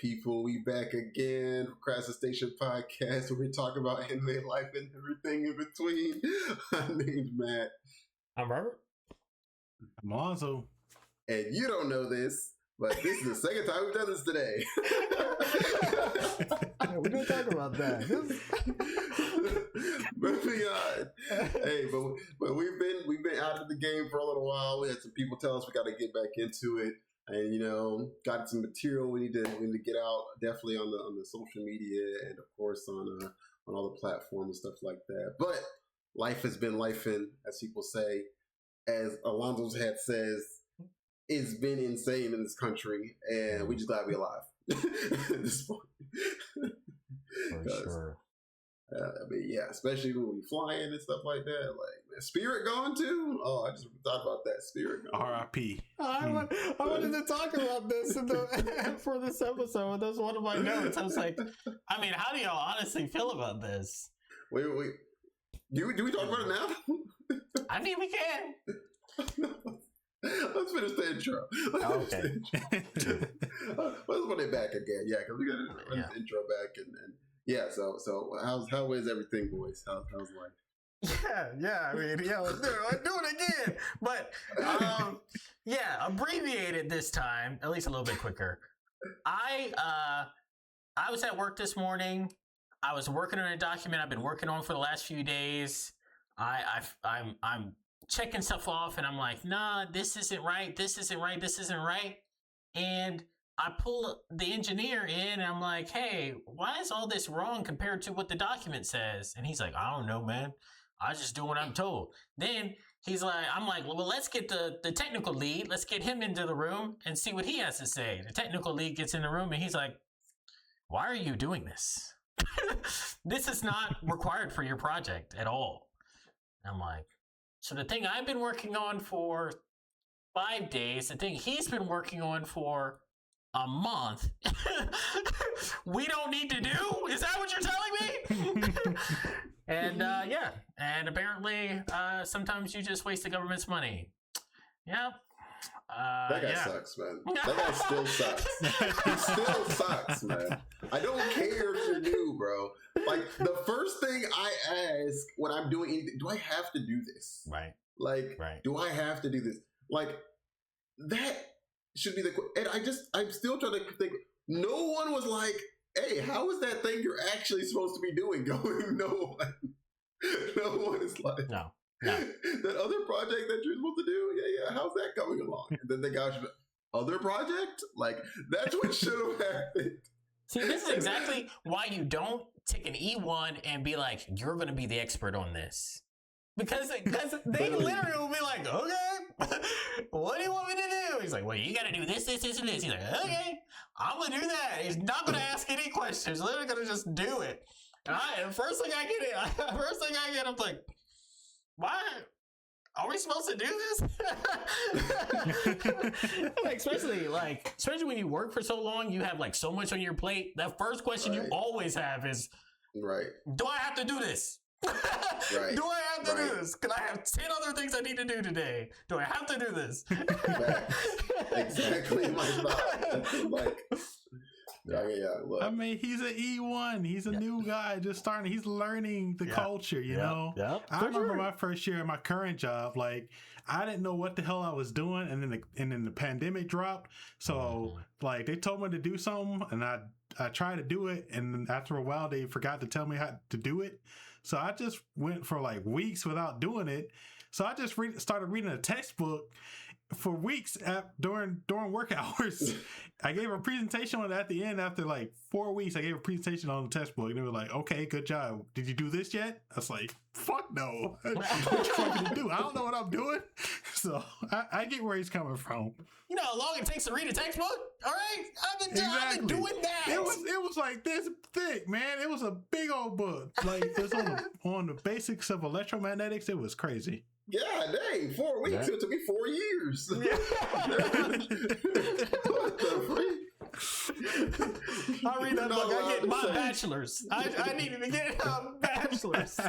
people, we back again. Procrastination podcast, where we talk about anime life and everything in between. My name's Matt. I'm Robert. I'm Alonzo. And you don't know this, but this is the second time we've done this today. We didn't talk about that. Moving on. Hey, but we've been out of the game for a little while. We had some people tell us we got to get back into it. And got some material we need to get out, definitely on the social media and of course on all the platforms and stuff like that. But life has been lifing, as people say. As Alonzo's hat says, it's been insane in this country, and we just glad we're alive at this point. For sure. Especially when we flying and stuff like that. Like, man, Spirit gone too? Oh, I just thought about that. Spirit gone. R.I.P. I wanted to talk about this for this episode. That's one of my notes. I was like, I mean, how do y'all honestly feel about this? Wait. Do we talk about it now? I mean, we can. Let's finish the intro. Okay. Let's put it back again. Yeah, because we got to run the intro back and yeah. So how is everything, boys? How's life? Yeah. I mean, let's do it again. But abbreviated this time, at least a little bit quicker. I was at work this morning. I was working on a document I've been working on for the last few days. I'm checking stuff off, and I'm like, nah, this isn't right. This isn't right. And I pull the engineer in, and I'm like, hey, why is all this wrong compared to what the document says? And he's like, I don't know, man. I just do what I'm told. Then I'm like, well, let's get the technical lead. Let's get him into the room and see what he has to say. The technical lead gets in the room, and he's like, why are you doing this? This is not required for your project at all. And I'm like, so the thing I've been working on for 5 days, the thing he's been working on for a month, we don't need to do? Is that what you're telling me? And and apparently sometimes you just waste the government's money. Yeah. That guy sucks, man. That guy still sucks. He still sucks, man. I don't care if you're new, bro. Like, the first thing I ask when I'm doing anything, do I have to do this? Right. Like, do I have to do this? Like, that should be and I'm still trying to think. No one was like, hey, how is that thing you're actually supposed to be doing going? No one is like, no. That other project that you're supposed to do, how's that coming along? And then the guy should, other project? Like, that's what should have happened. See, this is exactly why you don't take an E1 and be like, you're going to be the expert on this. Because they literally will be like, okay, what do you want me to do? He's like, well, you got to do this, and this. He's like, okay, I'm going to do that. He's not going to ask any questions. He's literally going to just do it. And first thing I get, I'm like, why? Are we supposed to do this? especially when you work for so long, you have like so much on your plate. That first question you always have is, do I have to do this? Do I have to do this? Can I have 10 other things I need to do today? Do I have to do this? Exactly my thought. Like, look. I mean, he's an E1. He's a new guy just starting. He's learning the culture, you know? Yep. I remember my first year at my current job, like, I didn't know what the hell I was doing, and then the pandemic dropped. So, like, they told me to do something, and I tried to do it, and after a while, they forgot to tell me how to do it. So I just went for like weeks without doing it. So I just started reading a textbook for weeks during work hours. I gave a presentation on it at the end. After like 4 weeks, I gave a presentation on the textbook, and they were like, okay, good job. Did you do this yet? I was like, fuck no. What you want me to do? I don't know what I'm doing. So I get where he's coming from. You know how long it takes to read a textbok? All right? I've been doing that. It was like this thick, man. It was a big old book. Like, it's on the basics of electromagnetics. It was crazy. Yeah, dang, 4 weeks. It took me 4 years. What the freak? I read that book. I get my bachelor's. I needed to get a bachelor's.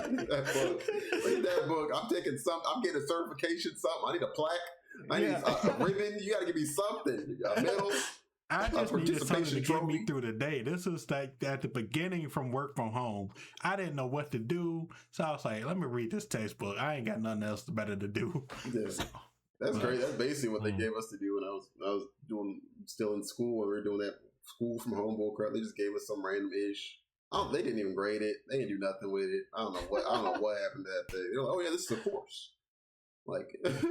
Read that book. I'm getting a certification, something. I need a plaque. I need a ribbon. You got to give me something. A medal. I just needed something to get me trophy. through the day. This was like at the beginning from work from home. I didn't know what to do, so I was like, "Let me read this textbook. I ain't got nothing else better to do." Yeah. So, That's great. That's basically what they gave us to do when I was doing still in school. When we were doing that school from home bull crap. They just gave us some random ish. They didn't even grade it. They didn't do nothing with it. I don't know what happened to that thing. They're like, oh yeah, this is a course. Like it's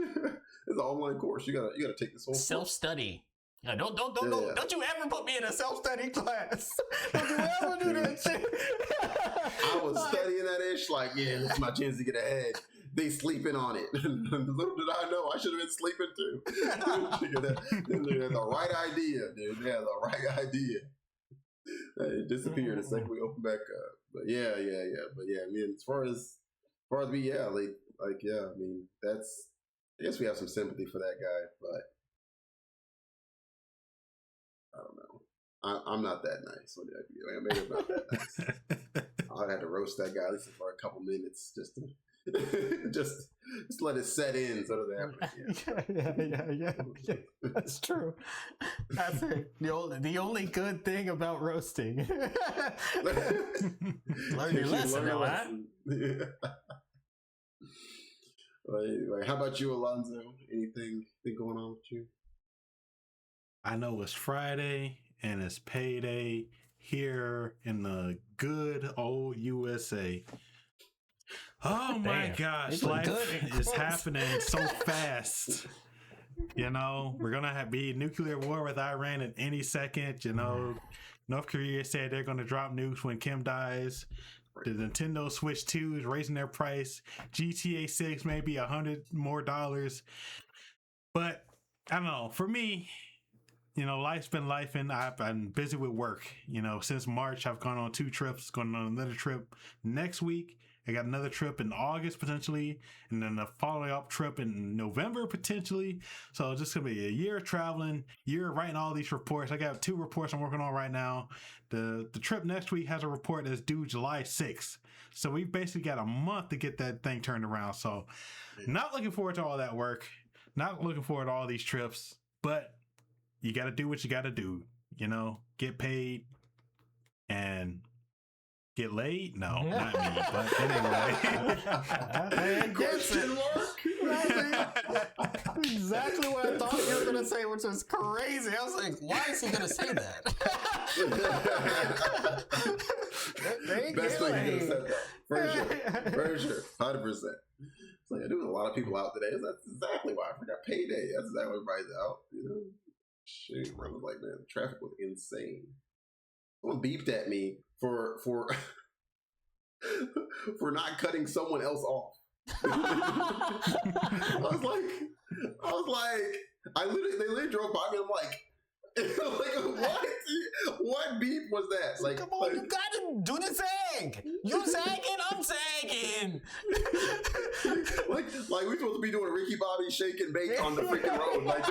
an online course. You gotta take this whole self study. No, don't you ever put me in a self study class. Don't you ever do that shit. I was studying that ish. Like, yeah, this is my chance to get ahead. They sleeping on it. Little did I know, I should have been sleeping too. They had the right idea, dude. They had the right idea. It disappeared the second we opened back up. But yeah. But yeah, I mean, as far as me, yeah, yeah, I mean, that's. I guess we have some sympathy for that guy, but I don't know. I'm not that nice. Maybe I'm not that nice. I had to roast that guy at least for a couple minutes just to. just let it set in so that yeah. That's true. That's it. The only good thing about roasting. Learn your lesson, though, huh? Yeah. Like, how about you, Alonzo? Anything going on with you? I know it's Friday and it's payday here in the good old USA. Oh my gosh, life is happening so fast. You know, we're going to be nuclear war with Iran at any second. You know, North Korea said they're going to drop nukes when Kim dies. The Nintendo Switch 2 is raising their price. GTA 6 maybe $100 more. But I don't know. For me, you know, life's been life, and I've been busy with work. You know, since March, I've gone on 2 trips, going on another trip next week. I got another trip in August potentially, and then a following up trip in November potentially. So it's just gonna be a year of traveling, year of writing all these reports. I got 2 reports I'm working on right now. The trip next week has a report that's due July 6th. So we basically got a month to get that thing turned around. So not looking forward to all that work, not looking forward to all these trips, but you got to do what you got to do, you know, get paid and get laid? No, not me. But anyway. Question mark? Exactly what I thought you were going to say, which was crazy. I was like, why is he going to say that? Best thing he could have said that. For sure. 100%. It's like, I do a lot of people out today. That's exactly why I forgot payday. That's exactly why everybody's out, you know? Shit, bro. I was like, man, the traffic was insane. Someone beeped at me for not cutting someone else off. I was like, they literally drove by me. I'm like, what beep was that? Like, come on, you gotta do the zag. You zagging, I'm zagging. like we're supposed to be doing Ricky Bobby shake and bake on the freaking road. Like,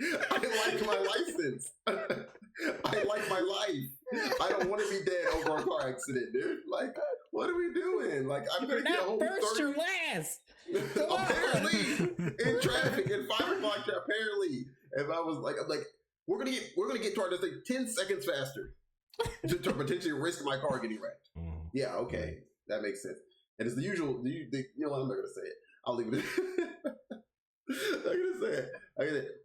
I like my license. I like my life. I don't want to be dead over a car accident, dude. Like, what are we doing? Like, I'm gonna get a whole first, you're last. Apparently, in traffic at 5 o'clock. Apparently, if I was like, I'm like, we're gonna get to our destination 10 seconds faster to potentially risk my car getting wrecked. Yeah, okay, that makes sense. And it's the usual. You know what? I'm not gonna say it. I'll leave it. I'm gonna say it.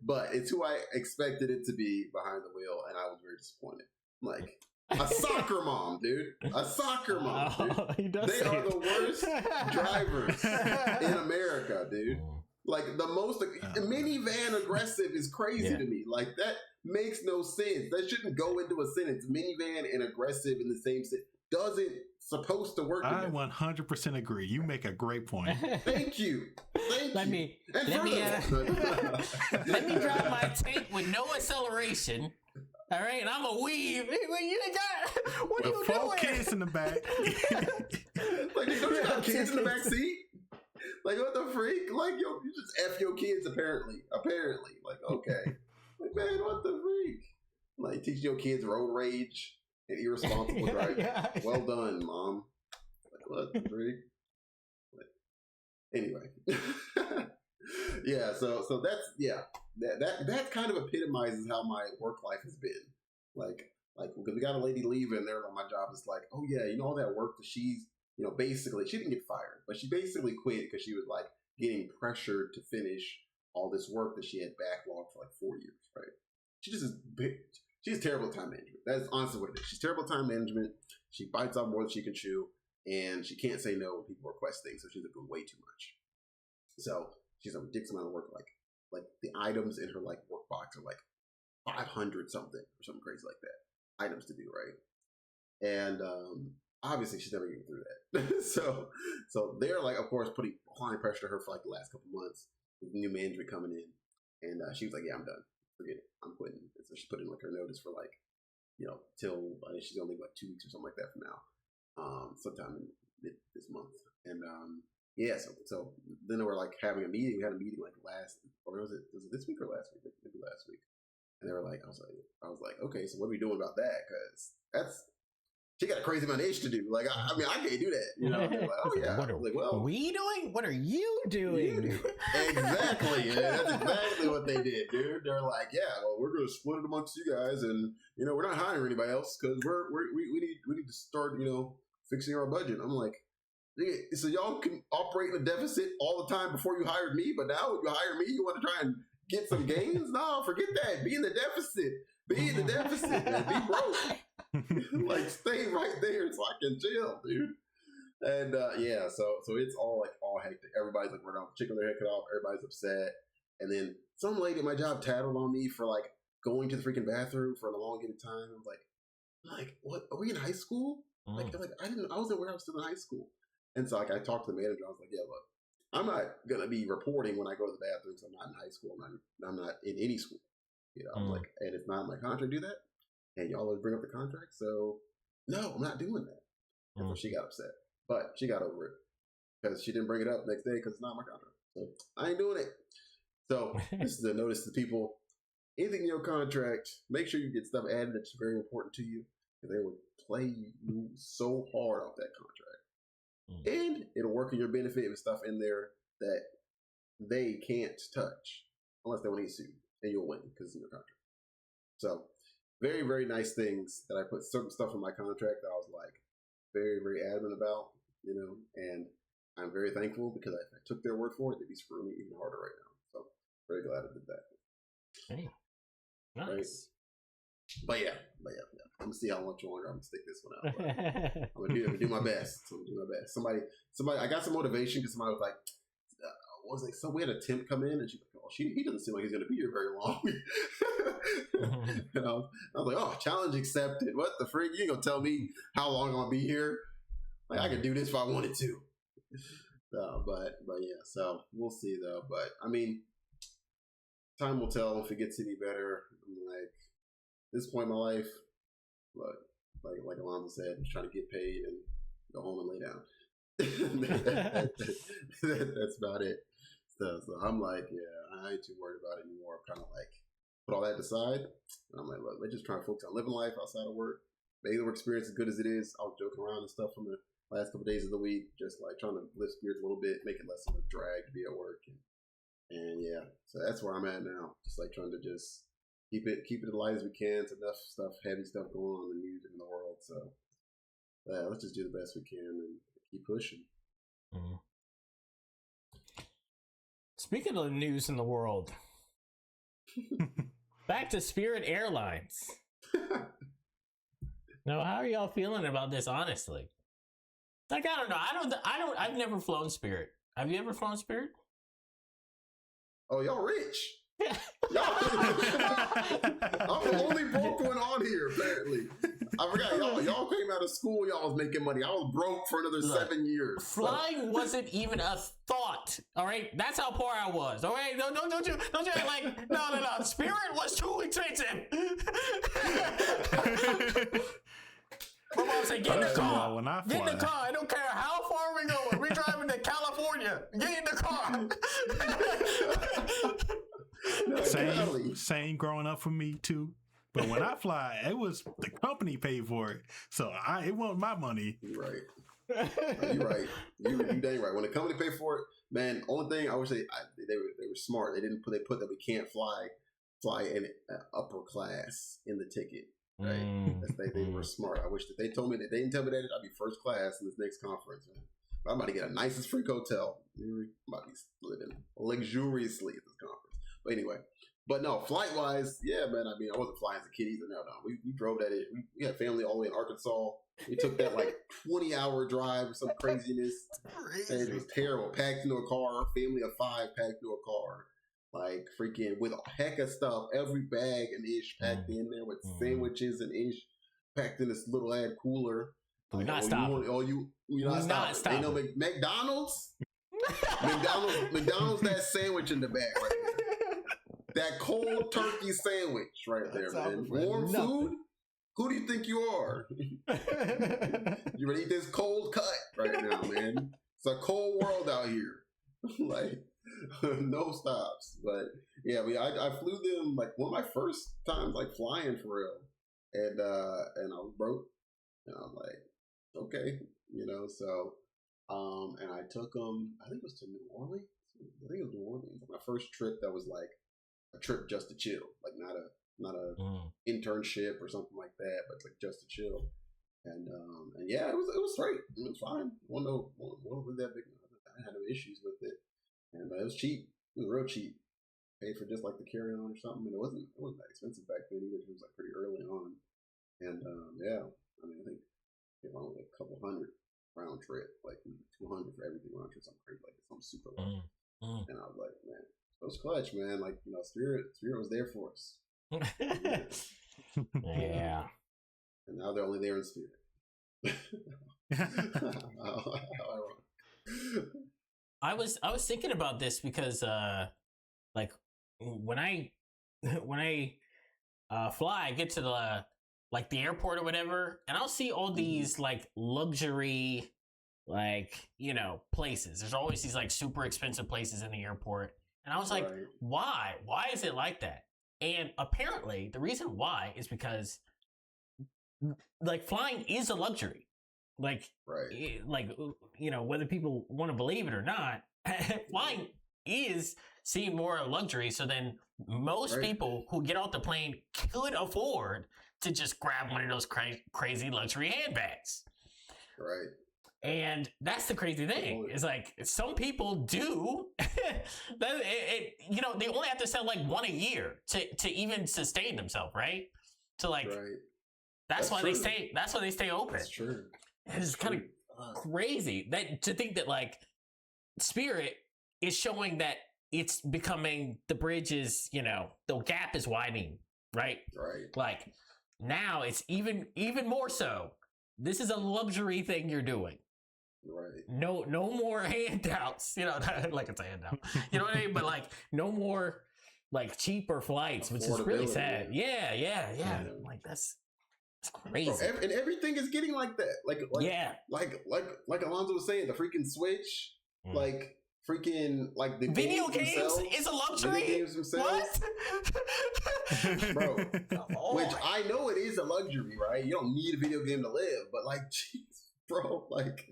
But it's who I expected it to be behind the wheel, and I was very disappointed. Like, a soccer mom, dude. A soccer mom, dude. They are the worst drivers in America, dude. Like, the most minivan aggressive is crazy to me. Like, that makes no sense. That shouldn't go into a sentence. Minivan and aggressive in the same sentence doesn't supposed to work. I 100% agree. You make a great point. Thank you. Let me drive my tank with no acceleration. All right, and I'm a weave. You got what are you doing? 4 kids in the back. Like, don't you got kids in the back seat? Like, what the freak? Like, yo, you just F your kids, apparently. Like, okay. Like, man, what the freak? Like, teach your kids road rage and irresponsible driving. Well done, Mom. Like, what the freak? Like, anyway. Yeah, so that's that kind of epitomizes how my work life has been. Like because we got a lady leaving there on my job. It's like, oh yeah, all that work that she's basically she didn't get fired, but she basically quit because she was like getting pressured to finish all this work that she had backlogged for like 4 years. Right? She's terrible at time management. That's honestly what it is. She's terrible at time management. She bites off more than she can chew, and she can't say no when people request things. So she's doing way too much. So she's a ridiculous amount of work. Like the items in her like work box are like 500 something or something crazy like that. Items to do, right? And obviously she's never getting through that. so they're like, of course, applying pressure to her for like the last couple months with new management coming in, and she was like, "Yeah, I'm done. Forget it. I'm quitting." And so she put in like her notice for like, till I think she's only like 2 weeks or something like that from now, sometime in this month, and yeah. So then we're like having a meeting. We had a meeting like was it this week or last week? Maybe last week. And they were like, I was like, okay, so what are we doing about that? Because she got a crazy amount of age to do. Like, I mean, I can't do that. They're like, oh yeah. What are we doing? What are you doing? Exactly. That's exactly what they did, dude. They're like, yeah, well, we're going to split it amongst you guys, and we're not hiring anybody else because we need to start fixing our budget. I'm like, so y'all can operate in a deficit all the time before you hired me, but now when you hire me, you want to try and get some gains? No, forget that. Be in the deficit. Be in the deficit, man. Be broke. Like, stay right there so I can chill, dude. And yeah, so it's all hectic. Everybody's like, we're gonna chicken their head cut off. Everybody's upset. And then some lady at my job tattled on me for like going to the freaking bathroom for an elongated time. I'm like, what? Are we in high school? Like I wasn't aware I was still in high school. And so like I talked to the manager. I was like, yeah, look, I'm not gonna be reporting when I go to the bathroom because I'm not in high school. I'm not in any school. I'm like, and it's not in my contract to do that. And y'all always bring up the contract, so no, I'm not doing that. And so she got upset, but she got over it because she didn't bring it up the next day because it's not my contract. So I ain't doing it. So this is a notice to people: anything in your contract, make sure you get stuff added that's very important to you, because they will play you so hard off that contract, and it'll work in your benefit with stuff in there that they can't touch unless they want to get sued, and you'll win because it's in your contract. So very, very nice things that I put certain stuff in my contract that I was like very, very adamant about, and I'm very thankful because I took their word for it. They'd be screwing me even harder right now. So very glad I did that. Hey, nice. Right? But yeah. I'm gonna see how much longer I'm gonna stick this one out. I'm gonna do my best. Somebody, I got some motivation because somebody was like, so we had a temp come in and she's like, oh, he doesn't seem like he's gonna be here very long. And I was like, oh, challenge accepted. What the freak? You ain't gonna tell me how long I'm gonna be here? Like, I could do this if I wanted to. But yeah, so we'll see though. But I mean, time will tell if it gets any better. Like, this point in my life, look, like Alonzo said, I'm just trying to get paid and go home and lay down. That's about it. So I'm like, yeah, I ain't too worried about it anymore. I'm kind of like, put all that aside. And I'm like, look, let's just try to focus on living life outside of work. Make the work experience as good as it is. I was joking around and stuff from the last couple of days of the week, just like trying to lift spirits a little bit, make it less of a drag to be at work. And yeah, so that's where I'm at now. Just like trying to just keep it as light as we can. It's enough stuff, heavy stuff going on in the music in the world. So let's just do the best we can and keep pushing. Mm-hmm. Speaking of news in the world, back to Spirit Airlines. Now, how are y'all feeling about this? Honestly, like, I don't know. I've never flown Spirit. Have you ever flown Spirit? Oh, y'all rich. I'm the only broke one on here, apparently. I forgot, y'all came out of school, y'all was making money. I was broke for another 7 years. Flying wasn't even a thought. All right, that's how poor I was. All right, don't you act like no. Spirit was too expensive. My mom said, get in the car. Get in the car. I don't care how far we're going. We're driving to California. Get in the car. Same growing up for me too. But when I fly, it was the company paid for it, so it wasn't my money. Right. You're right. You dang right. When the company pay for it, man. Only thing I wish they were smart. They put that we can't fly in upper class in the ticket. Right. They were smart. I wish that they told me that. They didn't tell me that I'd be first class in this next conference, man. I'm about to get a nicest freak hotel. I'm about to be living luxuriously at this conference. But anyway, no, flight wise, yeah, man. I mean, I wasn't flying as a kid either. No. We drove that in. We had family all the way in Arkansas. We took that like 20-hour drive or some craziness. And it was terrible. Packed into a car, family of 5 packed into a car. Like freaking with a heck of stuff, every bag an ish packed in there with sandwiches and ish packed in this little ad cooler. We're not stopping. You're not stopping. Ain't no McDonald's. McDonald's that sandwich in the back right there. That cold turkey sandwich right there, man. Warm food. Who do you think you are? You ready to eat this cold cut right now, man? It's a cold world out here. Like no stops. But yeah, I flew them like one of my first times like flying for real. And I was broke. And I'm like, okay, so and I took them, I think it was to New Orleans. I think it was New Orleans. My first trip that was like a trip just to chill, like not a internship or something like that, but like just to chill. And yeah, it was great. It was fine. One was that big. I had no issues with it, and it was cheap. It was real cheap. Paid for just like the carry on or something, and it wasn't that expensive back then either. It was like pretty early on, and yeah, I mean I think if I was a couple hundred round trip, like 200 for everything round trip, something crazy, like something super low. And I was like, man, it was clutch, man. Like Spirit was there for us. Yeah. And now they're only there in spirit. I was thinking about this because like when I fly, I get to the like the airport or whatever, and I'll see all these like luxury like places. There's always these like super expensive places in the airport, and I was like, why is it like that? And apparently the reason why is because like flying is a luxury. Like, whether people want to believe it or not, flying is seen more a luxury. So then most people who get off the plane could afford to just grab one of those crazy luxury handbags. Right. And that's the crazy thing. It's like some people do. They only have to sell like one a year to even sustain themselves, right? To like, that's why true. That's why they stay open. That's true. It's kind of crazy that to think that like Spirit is showing that it's becoming, the bridge is, the gap is widening, right? Right. Like now it's even more so. This is a luxury thing you're doing. Right. No more handouts. Like it's a handout. You know what I mean? But like no more like cheaper flights, which is really sad. Yeah. Like that's crazy. Bro, and everything is getting like that. Like Alonzo was saying, the freaking Switch, like freaking like the video games is a luxury. Video games themselves. What? Bro, which I know it is a luxury, right? You don't need a video game to live, but like, jeez, bro, like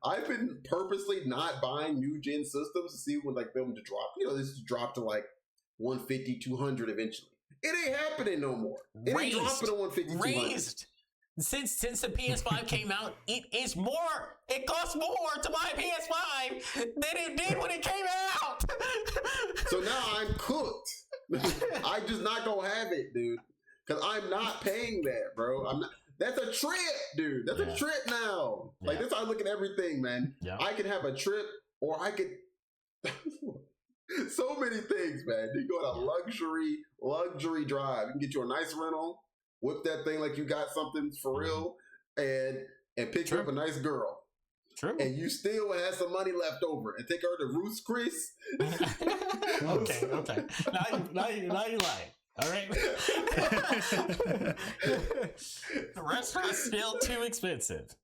I've been purposely not buying new gen systems to see when like them to drop. This is drop to like 150, 200 eventually. It ain't happening no more. It ain't dropping to 150, 200. Since the PS5 came out, it costs more to buy a PS5 than it did when it came out. So now I'm cooked. I just not gonna have it, dude. Because I'm not paying that, bro. I'm not. That's a trip, dude. That's a trip now. Like that's how I look at everything, man. Yeah. I can have a trip, or I could. So many things, man. You go on a luxury drive. You can get you a nice rental, whip that thing like you got something for real, and pick up a nice girl. True. And you still have some money left over and take her to Ruth's Chris. Okay. Now you lying. All right. The restaurant's still too expensive.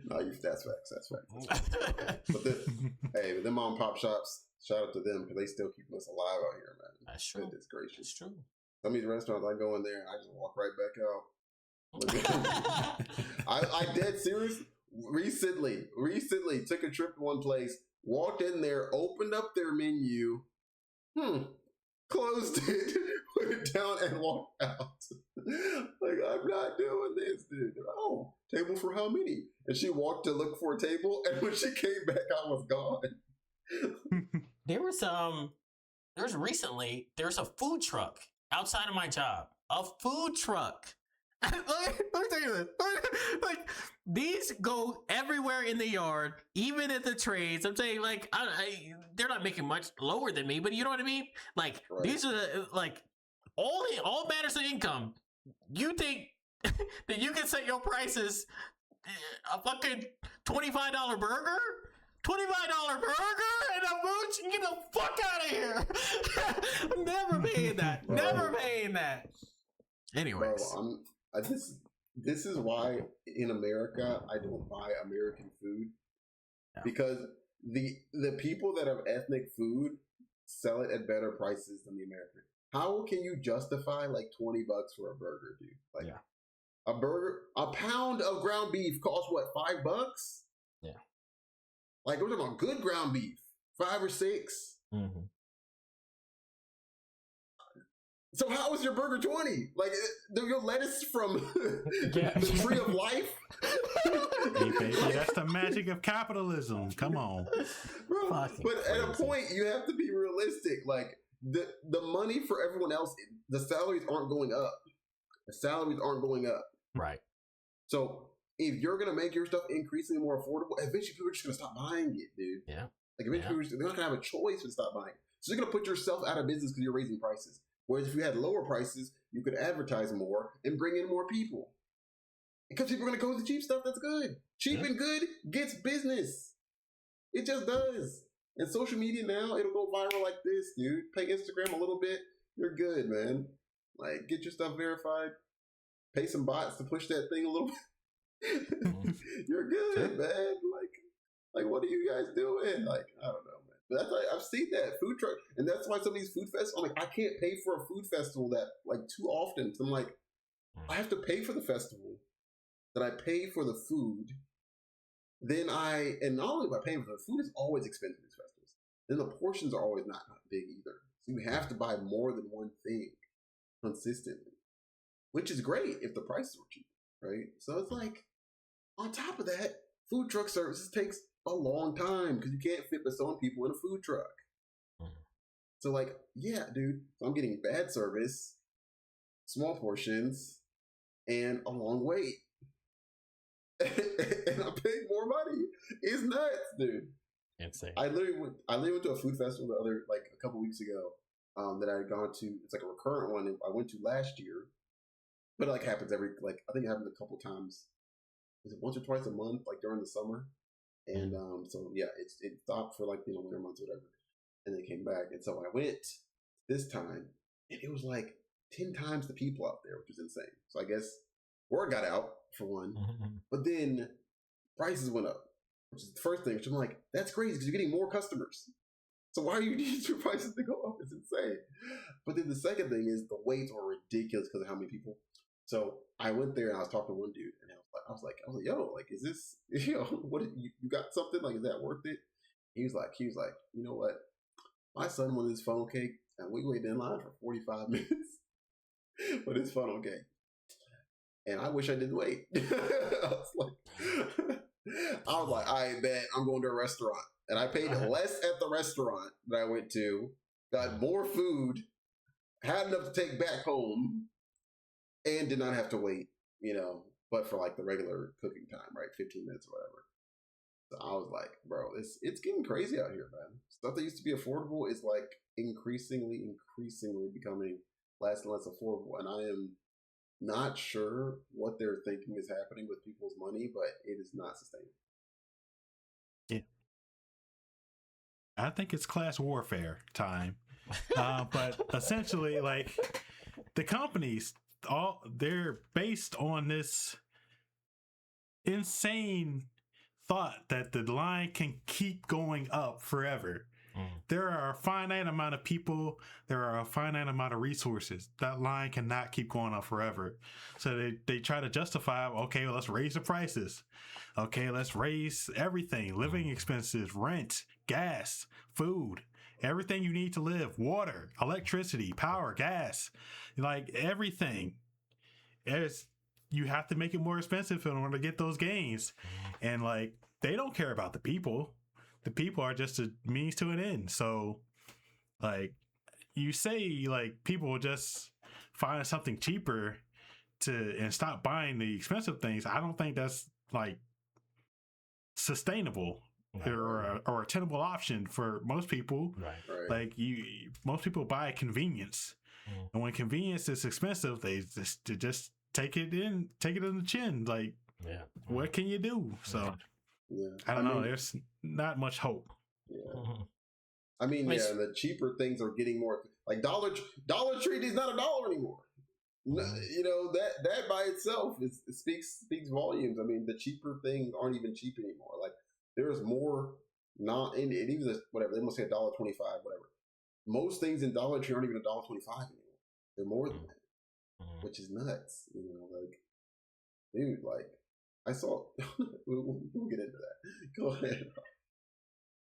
No, that's facts. But them mom and pop shops, shout out to them because they still keeping us alive out here, man. That's true. Goodness gracious. It's true. Some of these restaurants, I go in there and I just walk right back out. I dead serious. recently took a trip to one place, walked in there, opened up their menu, closed it, put it down, and walked out. Like, I'm not doing this, dude. Oh, table for how many? And she walked to look for a table, and when she came back, I was gone. There was a food truck outside of my job. A food truck. Let me tell you this. Like, these go everywhere in the yard, even at the trades. I'm saying, like, they're not making much lower than me, but you know what I mean? Like, right. These are like all matters of income. You think that you can set your prices a fucking $25 burger? $25 burger and a mooch? Get the fuck out of here! Never paying that. Never paying that. Anyways. Bro, this is why in America I don't buy American food, because the people that have ethnic food sell it at better prices than the American. How can you justify like $20 for a burger, dude? Like a pound of ground beef costs what, $5? Yeah. Like, we're talking about good ground beef, 5 or 6. Mm-hmm. So how is your burger 20? Like, your lettuce from the tree of life? Hey, baby, that's the magic of capitalism. Come on. Bro, but at a point, you have to be realistic. Like, the money for everyone else, the salaries aren't going up. The salaries aren't going up. Right. So if you're going to make your stuff increasingly more affordable, eventually people are just going to stop buying it, dude. Yeah. Like, eventually they're not going to have a choice to stop buying it. So you're going to put yourself out of business because you're raising prices. Whereas if you had lower prices, you could advertise more and bring in more people. Because people are going to go with the cheap stuff that's good. Cheap and good gets business. It just does. And social media now, it'll go viral like this, dude. Pay Instagram a little bit, you're good, man. Like, get your stuff verified. Pay some bots to push that thing a little bit. You're good, man. Like, what are you guys doing? Like, I don't know, man. But that's like, I've seen that food truck, and that's why some of these food festivals, I'm like, I can't pay for a food festival that like too often. So I'm like, I have to pay for the festival, then I pay for the food, and not only by paying for the food is always expensive at these festivals, then the portions are always not big either. So you have to buy more than one thing consistently, which is great if the prices were cheap, right? So it's like, on top of that, food truck services takes a long time because you can't fit so many people in a food truck. So like, yeah, dude, so I'm getting bad service, small portions, and a long wait. And I'm paying more money. It's nuts, dude. Insane. I literally went to a food festival a couple weeks ago that I had gone to. It's like a recurrent one I went to last year, but it like happens I think it happens a couple times. Is it once or twice a month, like during the summer? And so yeah, it stopped for like winter months or whatever, and then came back. And so I went this time, and it was like 10 times the people out there, which is insane. So I guess word got out for one, but then prices went up, which is the first thing. Which I'm like, that's crazy because you're getting more customers. So why are you needing your prices to go up? It's insane. But then the second thing is the waits are ridiculous because of how many people. So I went there and I was talking to one dude, and I was like, yo, like, is this, what you got something? Like, is that worth it? He was like, you know what? My son wanted his funnel cake, and we waited in line for 45 minutes for this funnel cake. And I wish I didn't wait. I was like, I bet I'm going to a restaurant. And I paid less at the restaurant that I went to, got more food, had enough to take back home, and did not have to wait, but for like the regular cooking time, right? 15 minutes or whatever. So I was like, bro, it's getting crazy out here, man. Stuff that used to be affordable is like increasingly becoming less and less affordable. And I am not sure what they're thinking is happening with people's money, but it is not sustainable. Yeah. I think it's class warfare time. But essentially, like, the companies, they're based on this insane thought that the line can keep going up forever. There are a finite amount of people. There are a finite amount of resources. That line cannot keep going on forever. So they try to justify, okay, well, let's raise the prices. Okay, let's raise everything. Living expenses, rent, gas, food, everything you need to live, water, electricity, power, gas, like everything. You have to make it more expensive in order to get those gains. And like, they don't care about the people. The people are just a means to an end. So like, you say like people will just find something cheaper and stop buying the expensive things. I don't think that's like sustainable or a tenable option for most people. Right. Like most people buy convenience. And when convenience is expensive, they just take it in the chin. Like, what can you do? So I don't know. There's not much hope. I mean, the cheaper things are getting more. Like Dollar Tree is not $1 anymore. You know, that by itself speaks volumes. I mean, the cheaper things aren't even cheap anymore. Like there's more and even whatever they must say $1.25, whatever. Most things in Dollar Tree aren't even $1.25 anymore. They're more than that, which is nuts. You know, like, dude, like I saw. we'll get into that. Go ahead.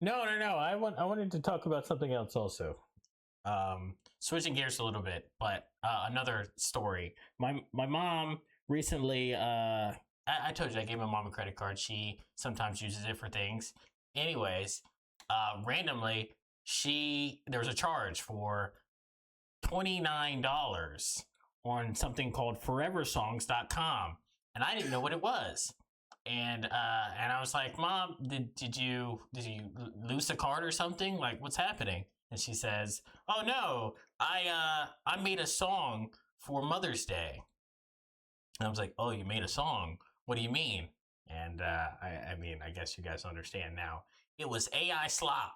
No. I wanted to talk about something else also. Switching gears a little bit, but another story. My mom recently, I told you I gave my mom a credit card. She sometimes uses it for things. Anyways, randomly, there was a charge for $29 on something called foreversongs.com, and I didn't know what it was. And I was like, Mom, did you lose the card or something? Like, what's happening? And she says, oh no, I made a song for Mother's Day. And I was like, oh, you made a song? What do you mean? And I mean, I guess you guys understand now. It was AI slop.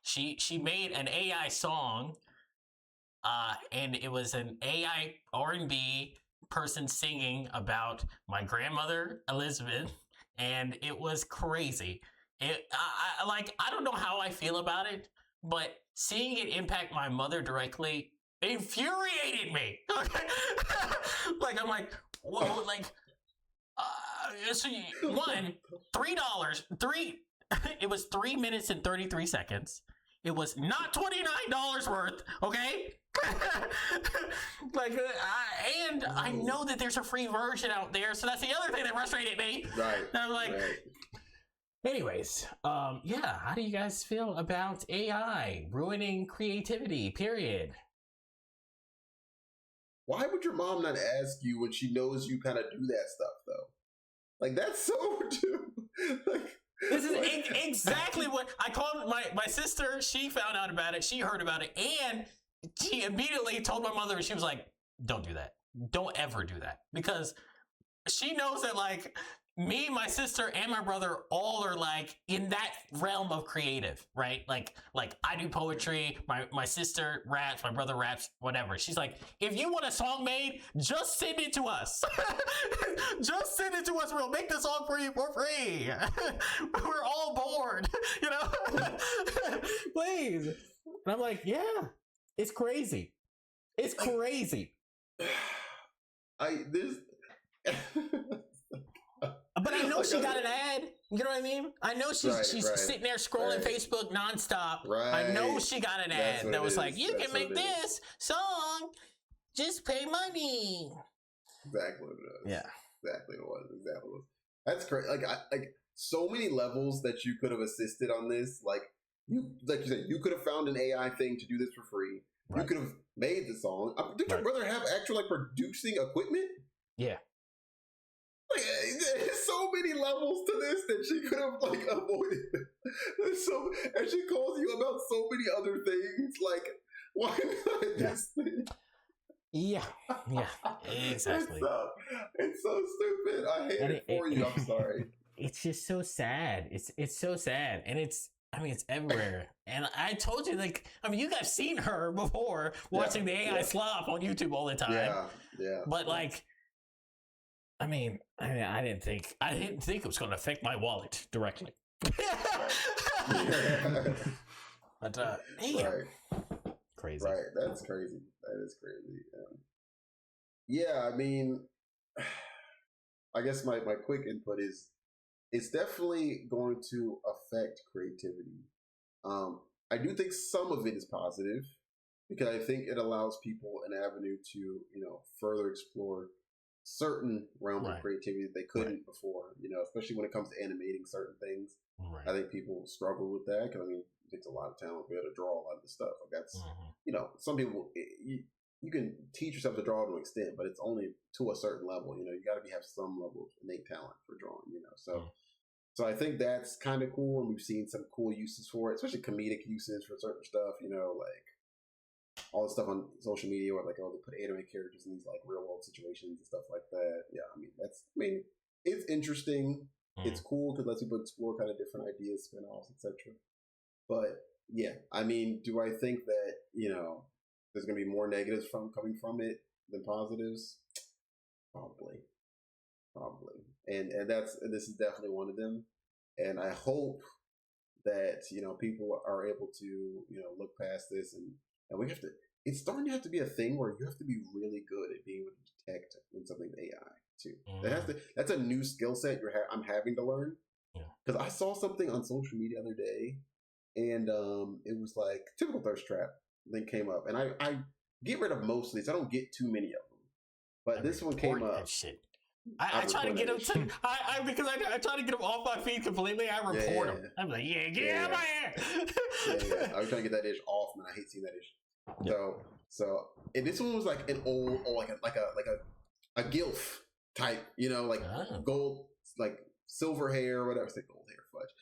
She made an AI song, and it was an AI R&B person singing about my grandmother Elizabeth, and it was crazy. I don't know how I feel about it, but seeing it impact my mother directly infuriated me. Okay, like I'm like, whoa, like, so $3. It was 3 minutes and 33 seconds. It was not $29 worth. Okay. Like, and I know that there's a free version out there, so that's the other thing that frustrated me. Right. And I'm like, anyways, how do you guys feel about AI ruining creativity? Period. Why would your mom not ask you when she knows you kind of do that stuff though? Like that's so like. This is exactly what I called my sister. She found out about it. She heard about it, and she immediately told my mother. She was like, "Don't do that. Don't ever do that," because she knows that like me, my sister, and my brother all are like in that realm of creative, right? Like I do poetry. My sister raps. My brother raps. Whatever. She's like, if you want a song made, just send it to us. Just send it to us. We'll make the song for you for free. We're all bored, you know. Please. And I'm like, yeah, it's crazy. It's crazy. But I know she got an ad. You know what I mean? I know she's sitting there scrolling Facebook nonstop. Right. I know she got an ad that was like, you can make this song. Just pay money. Exactly what it was. Yeah. Exactly what it was. That's crazy. Like so many levels that you could have assisted on this. Like you said, you could have found an AI thing to do this for free. Right. You could have made the song. Did your brother have actual like producing equipment? Yeah. Like, there's so many levels to this that she could have like avoided. And she calls you about so many other things. Like, why not this thing? Yeah, exactly. It's so stupid. I hate it for you. I'm sorry. It's just so sad. It's so sad, and it's everywhere. And I told you, like, you guys seen her before watching the AI slop on YouTube all the time. Yeah. But like. I didn't think it was going to affect my wallet directly. But damn, Right. crazy. Right. That's crazy. That is crazy. Yeah, I mean, I guess my quick input is it's definitely going to affect creativity. I do think some of it is positive because I think it allows people an avenue to, further explore certain realms of creativity that they couldn't before, especially when it comes to animating certain things. Right. I think people struggle with that because, it takes a lot of talent to be able to draw a lot of the stuff. Like that's, some people, you can teach yourself to draw to an extent, but it's only to a certain level. You got to have some level of innate talent for drawing, So I think that's kind of cool, and we've seen some cool uses for it, especially comedic uses for certain stuff. Like all the stuff on social media, where they put anime characters in these like real world situations and stuff like that. Yeah, it's interesting. It's cool because it lets people explore kind of different ideas, spin-offs, etc. But yeah, do I think that there's going to be more negatives coming from it than positives? Probably. And this is definitely one of them. And I hope that, people are able to, look past this and we have to, it's starting to have to be a thing where you have to be really good at being able to detect when something's AI too. That's a new skill set I'm having to learn. Because I saw something on social media the other day and it was like typical thirst trap thing came up. And I get rid of most of these. I don't get too many of them. But this one came up. Shit. I try to get him to because I try to get him off my feed completely. I report him. I'm like, get out of my hair. I was trying to get that ish off, man. I hate seeing that ish. So, and this one was like an old, like a gilf type, gold, like silver hair, or whatever. I say gold hair, fudge.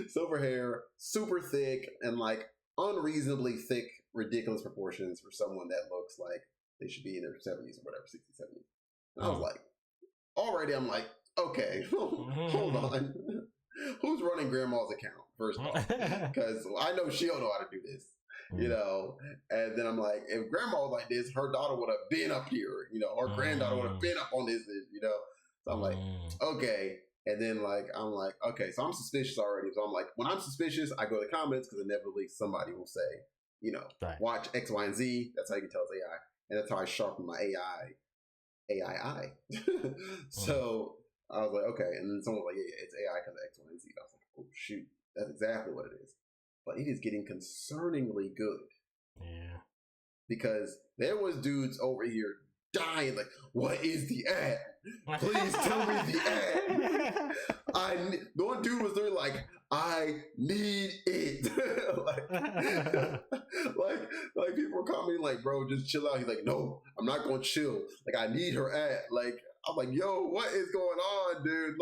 Silver hair, super thick, and like unreasonably thick, ridiculous proportions for someone that looks like they should be in their 70s or whatever, 60s, 70s. And I was like, already I'm like, okay, hold on. Who's running grandma's account, first of all? Because I know she'll know how to do this, And then I'm like, if grandma was like this, her daughter would have been up here, her granddaughter would have been up on this, So I'm like, okay. And then I'm like, okay, so I'm suspicious already. So I'm like, when I'm suspicious, I go to the comments because inevitably somebody will say, watch X, Y, and Z. That's how you can tell it's AI. And that's how I sharpen my AI. So I was like, okay. And then someone was like, yeah, it's AI because of X, Y, and Z. I was like, oh, shoot. That's exactly what it is. But it is getting concerningly good. Yeah. Because there was dudes over here dying like, what is the ad? Please tell me the ad. The one dude was there like, I need it. like people were commenting like, bro, just chill out. He's like, no, I'm not gonna chill. Like, I need her ad. Like, I'm like, yo, what is going on, dude?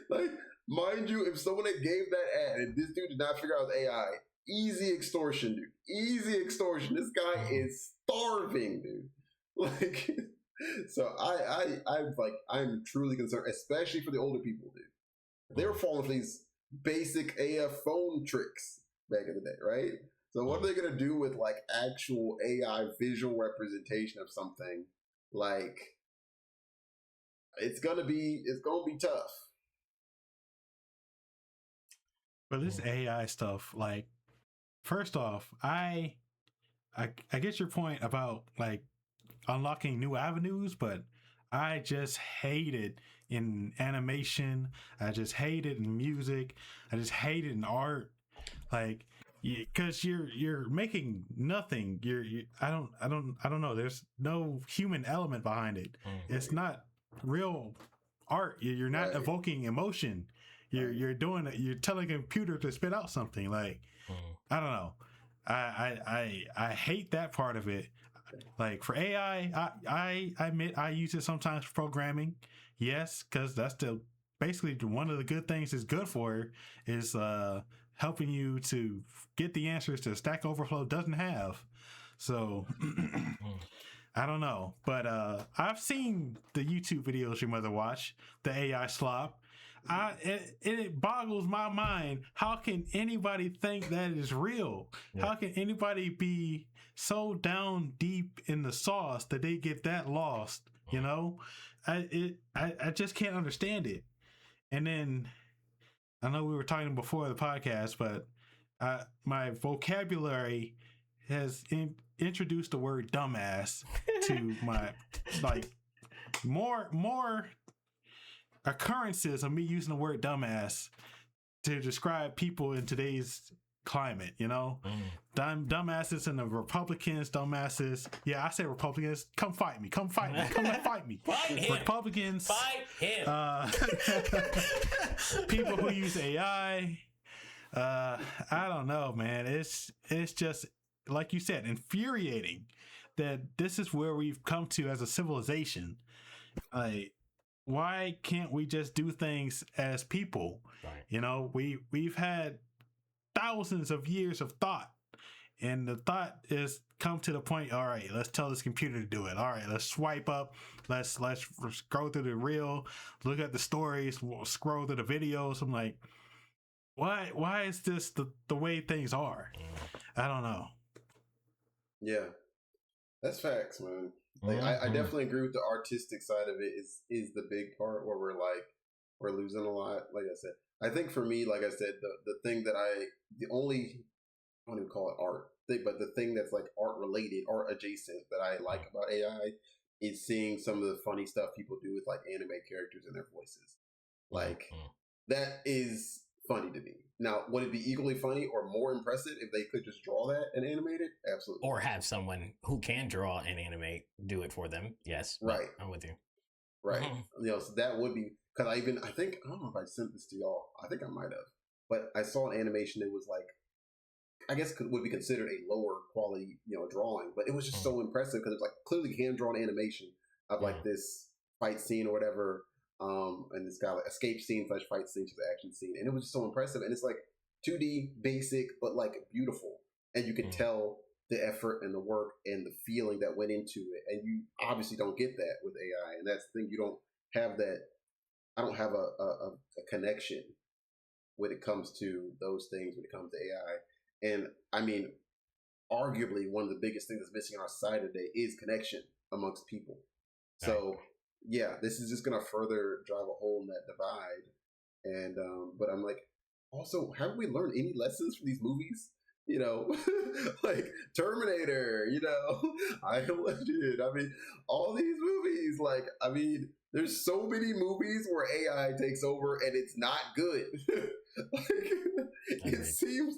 Like, mind you, if someone that gave that ad and this dude did not figure out AI, easy extortion, dude. Easy extortion. This guy is starving, dude. Like, so I'm truly concerned, especially for the older people, dude. They were falling for these basic AF phone tricks back in the day, right? So what are they gonna do with like actual AI visual representation of something? Like, it's gonna be tough. But this AI stuff, like, first off, I get your point about like unlocking new avenues, but I just hate it in animation. I just hate it in music. I just hate it in art. Like, because you're making nothing. I don't know. There's no human element behind it. It's not real art. You're not evoking emotion. You're doing it. You're telling a computer to spit out something. Like, I don't know. I hate that part of it. Like, for AI, I admit I use it sometimes for programming. Yes, because that's basically one of the good things it's good for is helping you to get the answers that Stack Overflow doesn't have. So I don't know, but I've seen the YouTube videos your mother watch, the AI slop. It boggles my mind. How can anybody think that is real? Yeah. How can anybody be so down deep in the sauce that they get that lost? You know, I just can't understand it. And then I know we were talking before the podcast, but my vocabulary has introduced the word dumbass to my, like, more occurrences of me using the word dumbass to describe people in today's climate, you know? Dumbasses and the Republicans, dumbasses. Yeah, I say Republicans, come fight me. Come fight me. Come and fight me. Fight him. Republicans. Fight him. People who use AI. I don't know, man. It's just, like you said, infuriating that this is where we've come to as a civilization. Like, why can't we just do things as people? Right. You know, we've had thousands of years of thought, and the thought is come to the point, all right, let's tell this computer to do it. All right, let's swipe up, let's scroll through the reel, look at the stories, scroll through the videos. I'm like, why is this the way things are? I don't know. Yeah, that's facts, man. Like, I definitely agree with the artistic side of it is the big part where we're losing a lot. Like I said, I think for me, like I said, the thing that I don't even call it art thing, but the thing that's like art related, art adjacent that I like about AI is seeing some of the funny stuff people do with like anime characters and their voices. Like that is funny to me. Now, would it be equally funny or more impressive if they could just draw that and animate it? Absolutely. Or have someone who can draw and animate do it for them. Yes. Right. I'm with you. Right. You know, so that would be, because I don't know if I sent this to y'all. I think I might have. But I saw an animation that was like, I guess would be considered a lower quality, you know, drawing. But it was just so impressive because it was like clearly hand-drawn animation of like this fight scene or whatever. And this guy like escape scene / fight scene to the action scene, and it was just so impressive. And it's like 2D basic, but like beautiful, and you can tell the effort and the work and the feeling that went into it. And you obviously don't get that with AI, and that's the thing. You don't have that. I don't have a connection when it comes to those things. When it comes to AI, and I mean, arguably one of the biggest things that's missing in our society today is connection amongst people. So. Yeah, this is just going to further drive a hole in that divide. And, but I'm like, also, haven't we learned any lessons from these movies? You know, like Terminator, you know, I Am Legend. I mean, all these movies, like, I mean, there's so many movies where AI takes over and it's not good. Like, it seems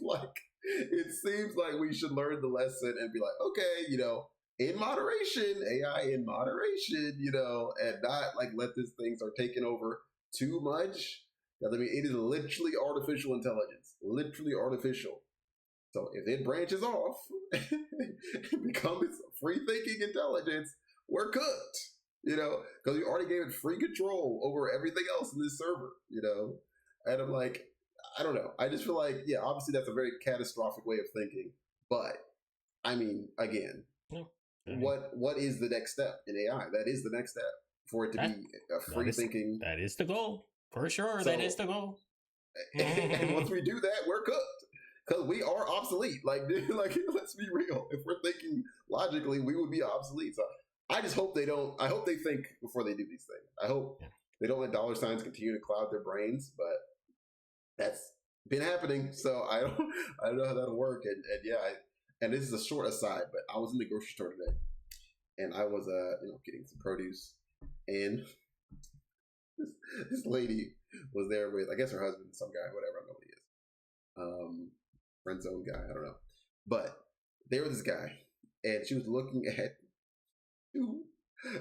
like we should learn the lesson and be like, okay, you know, in moderation, AI in moderation, you know, and not like let these things are taking over too much. Because I mean, it is literally artificial intelligence, literally artificial. So if it branches off and becomes free thinking intelligence, we're cooked, you know, because we already gave it free control over everything else in this server, you know. And I'm like, I don't know. I just feel like, yeah, obviously that's a very catastrophic way of thinking. But I mean, again, what is the next step in AI? That is the next step for it to be a free thinking. That is the goal for sure. So, that is the goal. And once we do that, we're cooked because we are obsolete. Like let's be real. If we're thinking logically, we would be obsolete. So I just hope they don't. I hope they think before they do these things. I hope they don't let dollar signs continue to cloud their brains. But that's been happening. So I don't know how that'll work. And yeah. And this is a short aside, but I was in the grocery store today, and I was, getting some produce, and this lady was there with, I guess, her husband, some guy, whatever, I don't know what he is, friend zone guy, I don't know, but there was this guy, and she was looking at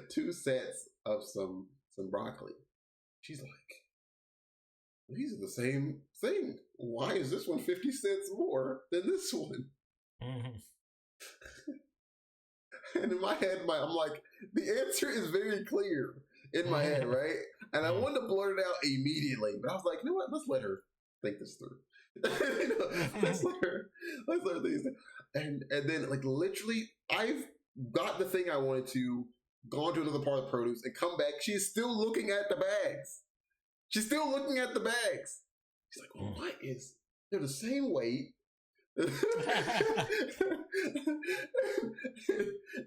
two sets of some broccoli. She's like, these are the same thing. Why is this one 50 cents more than this one? And in my head, I'm like, the answer is very clear in my head, right? And I wanted to blurt it out immediately, but I was like, you know what? Let's let her think this through. You know, let's let her think this through. And then, like, literally, I've got the thing I wanted to, gone to another part of the produce, and come back. She's still looking at the bags. She's still looking at the bags. She's like, well, what is? They're the same weight. And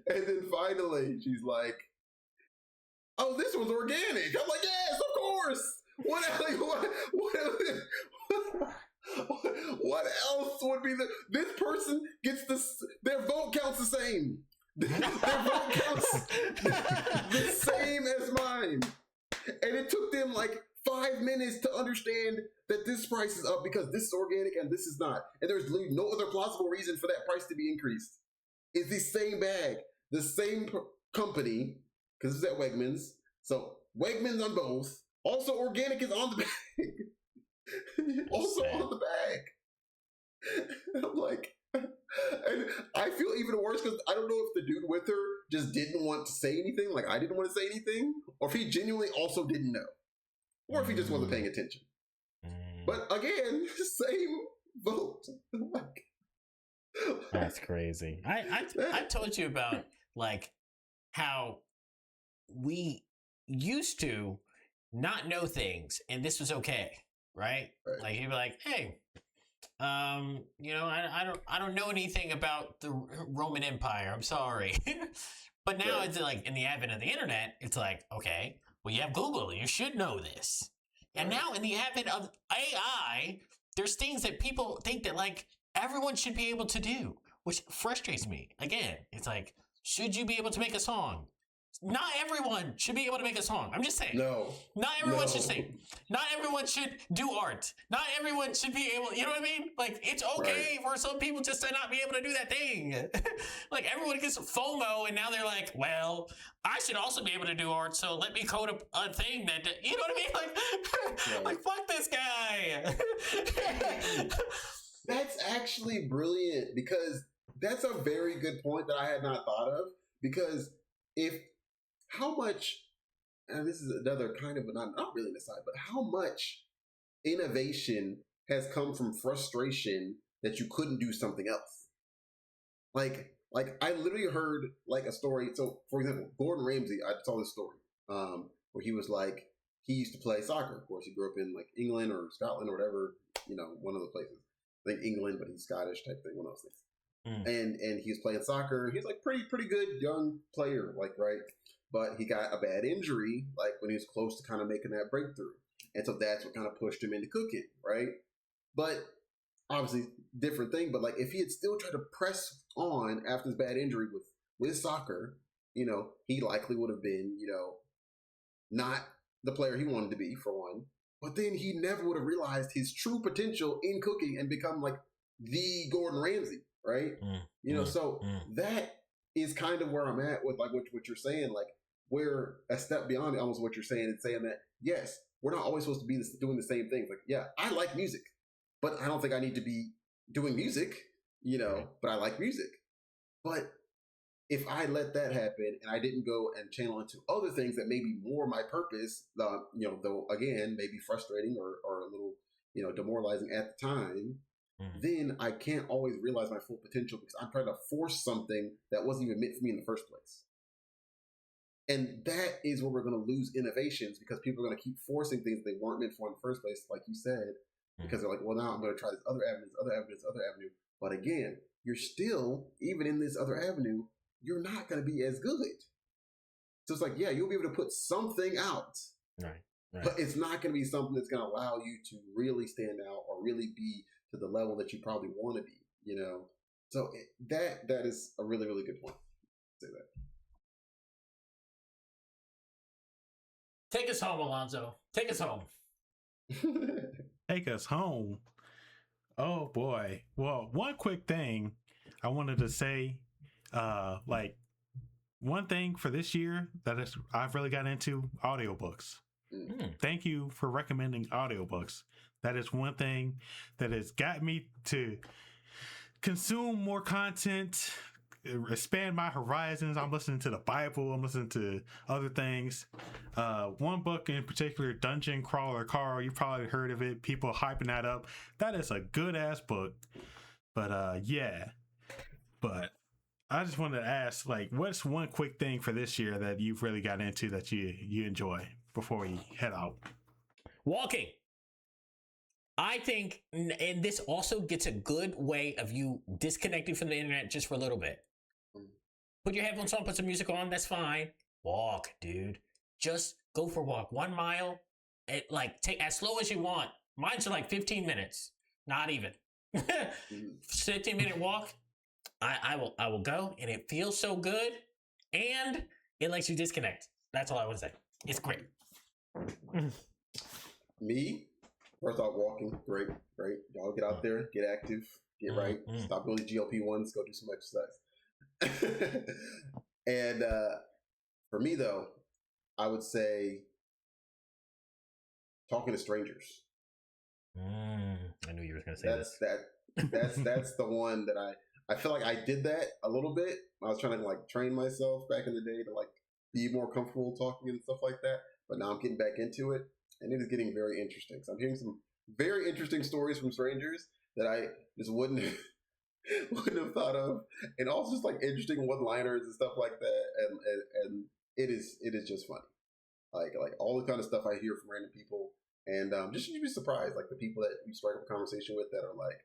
then finally she's like, oh, this one's organic. I'm like, yes, of course. What be this person gets their vote counts the same. Their vote counts the same as mine. And it took them like 5 minutes to understand that this price is up because this is organic and this is not. And there's literally no other plausible reason for that price to be increased. It's the same bag, the same company, because it's at Wegmans. So Wegmans on both. Also, organic is on the bag. Also on the bag. I'm like, and I feel even worse because I don't know if the dude with her just didn't want to say anything, like I didn't want to say anything, or if he genuinely also didn't know, or if he just wasn't paying attention. But again, same vote. That's crazy. I told you about like how we used to not know things and this was okay, right? Like you'd be like, hey, you know, I don't know anything about the Roman Empire. I'm sorry. But now it's like in the advent of the internet, it's like, okay, well, you have Google, you should know this. And now in the advent of AI, there's things that people think that like everyone should be able to do, which frustrates me. Again, it's like, should you be able to make a song? Not everyone should be able to make a song. I'm just saying. No. Not everyone should sing. Not everyone should do art. Not everyone should be able, you know what I mean? Like, it's okay for some people just to not be able to do that thing. Like, everyone gets FOMO, and now they're like, well, I should also be able to do art, so let me code a thing that, you know what I mean? Like, like fuck this guy. That's actually brilliant because that's a very good point that I had not thought of. Because how much, and this is another kind of, not really an aside, but how much innovation has come from frustration that you couldn't do something else? Like I literally heard like a story. So, for example, Gordon Ramsay, I saw this story where he was like, he used to play soccer. Of course, he grew up in like England or Scotland or whatever, you know, one of the places. I think England, but he's Scottish type thing, one of those things. And he was playing soccer. He's like pretty good young player, like, right? But he got a bad injury, like when he was close to kind of making that breakthrough. And so that's what kind of pushed him into cooking, right? But obviously, different thing. But like if he had still tried to press on after his bad injury with soccer, you know, he likely would have been, you know, not the player he wanted to be, for one. But then he never would have realized his true potential in cooking and become like the Gordon Ramsay, right? You know, so that is kind of where I'm at with like what you're saying. Like, we're a step beyond almost what you're saying and saying that, yes, we're not always supposed to be doing the same things. Like, yeah, I like music, but I don't think I need to be doing music, you know, but I like music. But if I let that happen and I didn't go and channel into other things that may be more my purpose, you know, though, again, maybe frustrating or a little, you know, demoralizing at the time, then I can't always realize my full potential because I'm trying to force something that wasn't even meant for me in the first place. And that is where we're going to lose innovations because people are going to keep forcing things they weren't meant for in the first place, like you said, because they're like, well, now I'm going to try this other avenue. But again, you're still, even in this other avenue, you're not going to be as good. So it's like, yeah, you'll be able to put something out, right. But it's not going to be something that's going to allow you to really stand out or really be to the level that you probably want to be, you know? So that is a really, really good point. Say that. Take us home, Alonzo. Take us home. Take us home. Oh boy. Well, one quick thing I wanted to say, like one thing for this year that I've really got into audiobooks. Thank you for recommending audiobooks. That is one thing that has got me to consume more content, expand my horizons. I'm listening to the Bible. I'm listening to other things. One book in particular, Dungeon Crawler Carl, you probably heard of it. People hyping that up. That is a good ass book. But yeah. But I just wanted to ask, like, what's one quick thing for this year that you've really got into that you enjoy before we head out? Walking. I think, and this also gets a good way of you disconnecting from the internet just for a little bit. Put your headphones on, put some music on, that's fine. Walk, dude. Just go for a walk. 1 mile, like take as slow as you want. Mine's like 15 minutes. Not even. 15-minute walk. I will go, and it feels so good, and it lets you disconnect. That's all I would say. It's great. Me, first off, walking, great. Y'all get out there, get active, get right. Stop doing GLP-1s, go do some exercise. And for me, though, I would say talking to strangers. I knew you were going to say this. That's the one that I feel like I did that a little bit. I was trying to like train myself back in the day to like be more comfortable talking and stuff like that. But now I'm getting back into it, and it is getting very interesting. So I'm hearing some very interesting stories from strangers that I just wouldn't have thought of, and also just like interesting one-liners and stuff like that. And it is just funny. Like all the kind of stuff I hear from random people, and just you'd be surprised, like the people that you strike up a conversation with that are like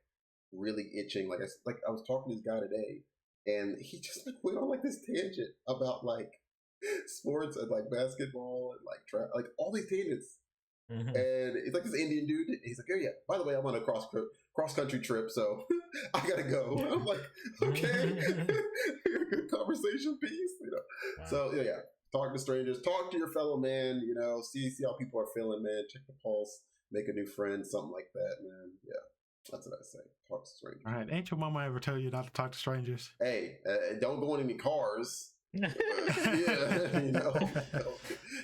really itching. Like I was talking to this guy today, and he just like went on like this tangent about like sports and like basketball and like like all these tangents. And it's like this Indian dude. He's like, "Oh yeah, by the way, I'm on a cross country trip, so I gotta go." And I'm like, "Okay, good conversation piece, you know." Wow. So yeah, talk to strangers, talk to your fellow man, you know, see how people are feeling, man. Check the pulse, make a new friend, something like that, man. Yeah, that's what I say. Talk to strangers. All right, ain't your mama ever tell you not to talk to strangers? Hey, don't go in any cars. Yeah, you know,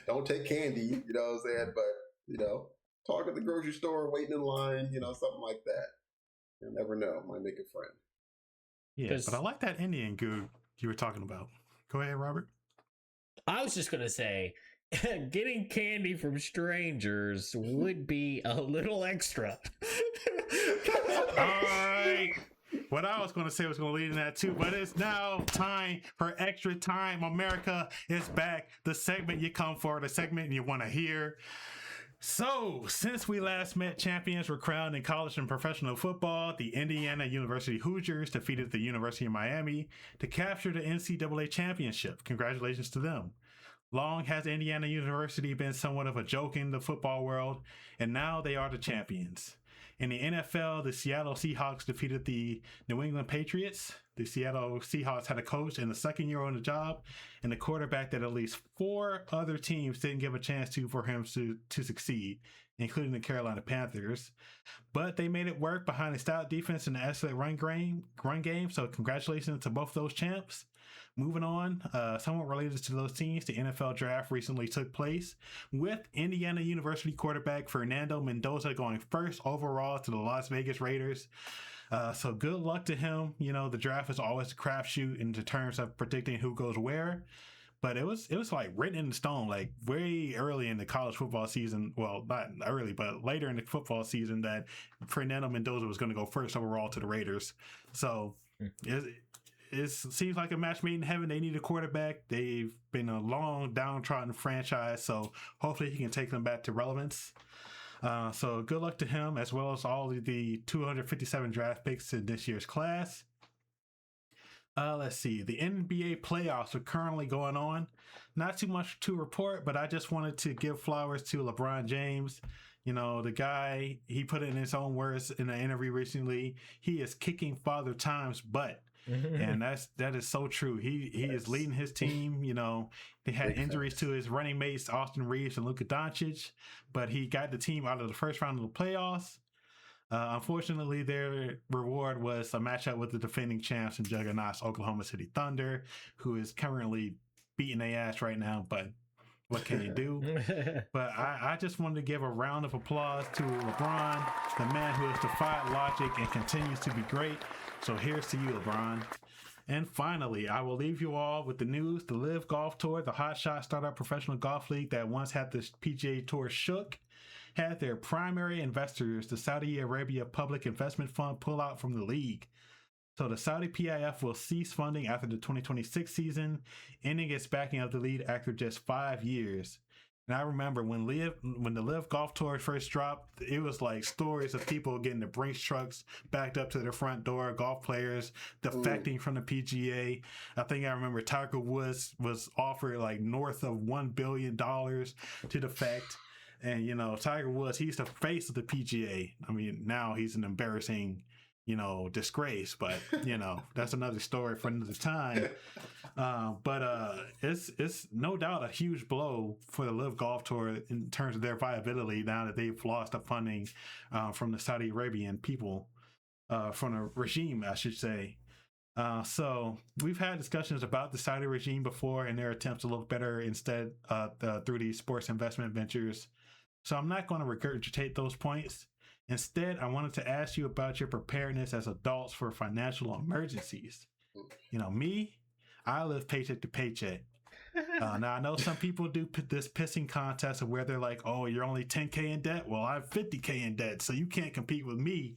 don't take candy. You know what I'm saying? But you know, talk at the grocery store, waiting in line, you know, something like that. You'll never know. Might make a friend. Yeah, but I like that Indian goo you were talking about. Go ahead, Robert. I was just going to say, getting candy from strangers would be a little extra. All right. What I was going to say was going to lead in that too, but it's now time for Extra Time. America is back. The segment you come for, the segment you want to hear. So, since we last met, champions were crowned in college and professional football. The Indiana University Hoosiers defeated the University of Miami to capture the NCAA championship. Congratulations to them. Long has Indiana University been somewhat of a joke in the football world, and now they are the champions. In the NFL, the Seattle Seahawks defeated the New England Patriots. The Seattle Seahawks had a coach in the second year on the job and a quarterback that at least 4 other teams didn't give a chance for him to succeed, including the Carolina Panthers. But they made it work behind a stout defense and an excellent run game. So congratulations to both those champs. Moving on, somewhat related to those teams, the NFL draft recently took place with Indiana University quarterback Fernando Mendoza going first overall to the Las Vegas Raiders. So good luck to him. You know, the draft is always a crapshoot in terms of predicting who goes where. But it was like written in stone, like very early in the college football season. Well, not early, but later in the football season that Fernando Mendoza was going to go first overall to the Raiders. So it seems like a match made in heaven. They need a quarterback. They've been a long downtrodden franchise, so hopefully he can take them back to relevance. So good luck to him, as well as all of the 257 draft picks in this year's class. Let's see. The NBA playoffs are currently going on. Not too much to report, but I just wanted to give flowers to LeBron James. You know, the guy, he put it in his own words in an interview recently. He is kicking Father Time's butt. And that is so true. He is leading his team. You know, they had injuries to his running mates, Austin Reeves and Luka Doncic, but he got the team out of the first round of the playoffs. Unfortunately, their reward was a matchup with the defending champs and juggernauts Oklahoma City Thunder, who is currently beating their ass right now, but what can you do? But I just wanted to give a round of applause to LeBron, the man who has defied logic and continues to be great. So here's to you, LeBron. And finally, I will leave you all with the news. The Live Golf Tour, the hotshot startup professional golf league that once had the PGA Tour shook, had their primary investors, the Saudi Arabia Public Investment Fund, pull out from the league. So the Saudi PIF will cease funding after the 2026 season, ending its backing of the league after just 5 years. And I remember when the Live Golf Tour first dropped, it was like stories of people getting the Brinks trucks backed up to their front door, golf players defecting from the PGA. I think I remember Tiger Woods was offered like north of $1 billion to defect. And, you know, Tiger Woods, he's the face of the PGA. I mean, now he's an embarrassing disgrace. But that's another story for another time. But it's no doubt a huge blow for the Live Golf Tour in terms of their viability now that they've lost the funding from the Saudi Arabian people, from the regime, I should say. So we've had discussions about the Saudi regime before and their attempts to look better instead through these sports investment ventures. So I'm not going to regurgitate those points. Instead, I wanted to ask you about your preparedness as adults for financial emergencies. Me, I live paycheck to paycheck. Now, I know some people do this pissing contest of where they're like, oh, you're only 10K in debt. Well, I'm 50K in debt, so you can't compete with me.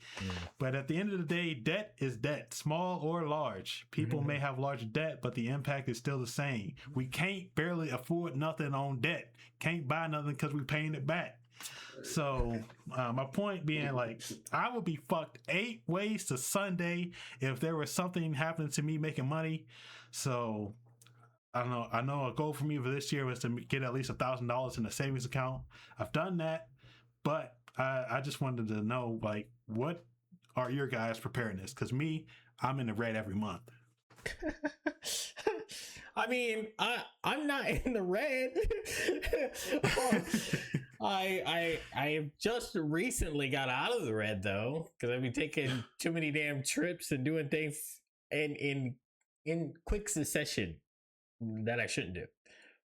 But at the end of the day, debt is debt, small or large. People may have larger debt, but the impact is still the same. We can't barely afford nothing on debt. Can't buy nothing because we're paying it back. So my point being, like, I would be fucked 8 ways to Sunday if there was something happening to me making money. So I know a goal for me for this year was to get at least $1,000 in a savings account. I've done that, but I just wanted to know, like, what are your guys' preparedness? Because I'm in the red every month. I mean, I'm not in the red. I just recently got out of the red though, because I've been taking too many damn trips and doing things in quick succession that I shouldn't do.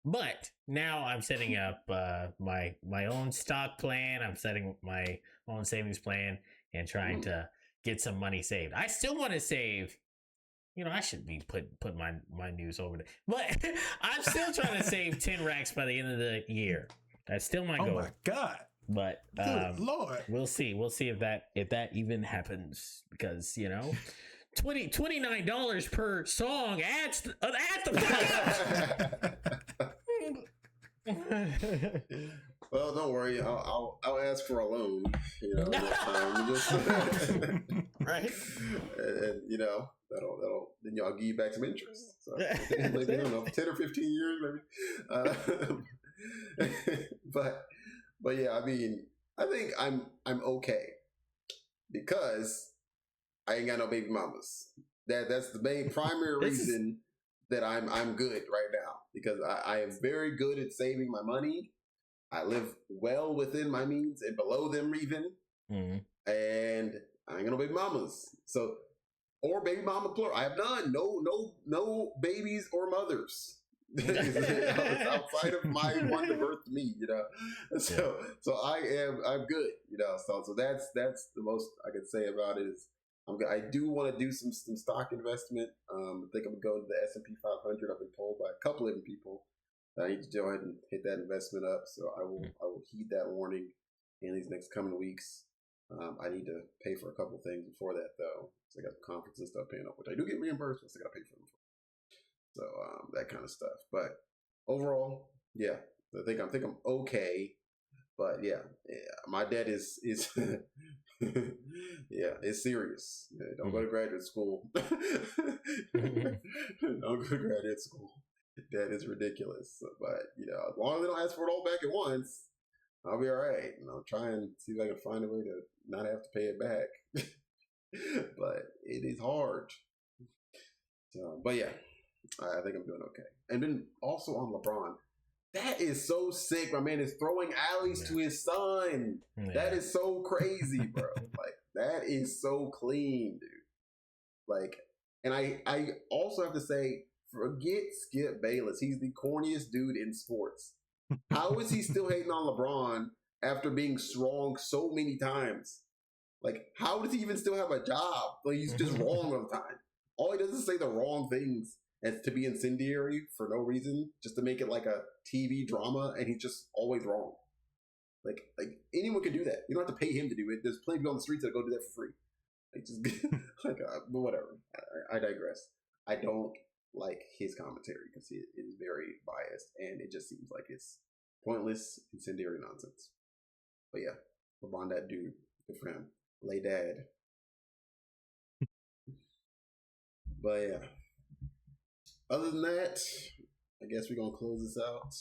But now I'm setting up my own stock plan. I'm setting my own savings plan and trying to get some money saved. I still want to save. I should be put my news over there. But I'm still trying to save 10 racks by the end of the year. That's still my goal. Oh my God. But good Lord. We'll see. We'll see if that even happens, because $29 per song adds the fuck up. Well, don't worry. I'll ask for a loan. Next time. Right. And that'll then y'all give you back some interest. So maybe, I don't know, 10 or 15 years maybe. But yeah, I mean, I think I'm okay because I ain't got no baby mamas. That's the main primary reason that I'm good right now, because I am very good at saving my money. I live well within my means and below them even. And I ain't got no baby mamas. So, or baby mama plural. I have none. No babies or mothers. Outside of my one to birth me, So I'm good, So that's the most I could say about it. Is I do want to do some stock investment. I think I'm going to the S&P 500. I've been told by a couple of different people that I need to go ahead and hit that investment up. So I will heed that warning in these next coming weeks. I need to pay for a couple things before that though. So I got the conference and stuff paying up, which I do get reimbursed, so I got to pay for them. So that kind of stuff. But overall, yeah, I think I'm okay. But yeah, my debt is yeah, it's serious. Don't go to graduate school. Don't go to graduate school. Debt is ridiculous. But as long as they don't ask for it all back at once, I'll be all right. I'll try and see if I can find a way to not have to pay it back. But it is hard. So, but yeah, I think I'm doing okay. And then also on LeBron, that is so sick. My man is throwing alleys to his son. Yeah. That is so crazy, bro. Like, that is so clean, dude. Like, and I also have to say, forget Skip Bayless. He's the corniest dude in sports. How is he still hating on LeBron after being strong so many times? Like, how does he even still have a job? Like, he's just wrong all the time. All he does is say the wrong things as to be incendiary for no reason, just to make it like a TV drama, and he's just always wrong. Like anyone can do that. You don't have to pay him to do it. There's plenty of people on the streets that go do that for free. Like, just but whatever. I digress. I don't like his commentary because it is very biased, and it just seems like it's pointless, incendiary nonsense. But yeah, LeBron, that dude, good for him. Lay dad. But yeah. Other than that, I guess we're gonna close this out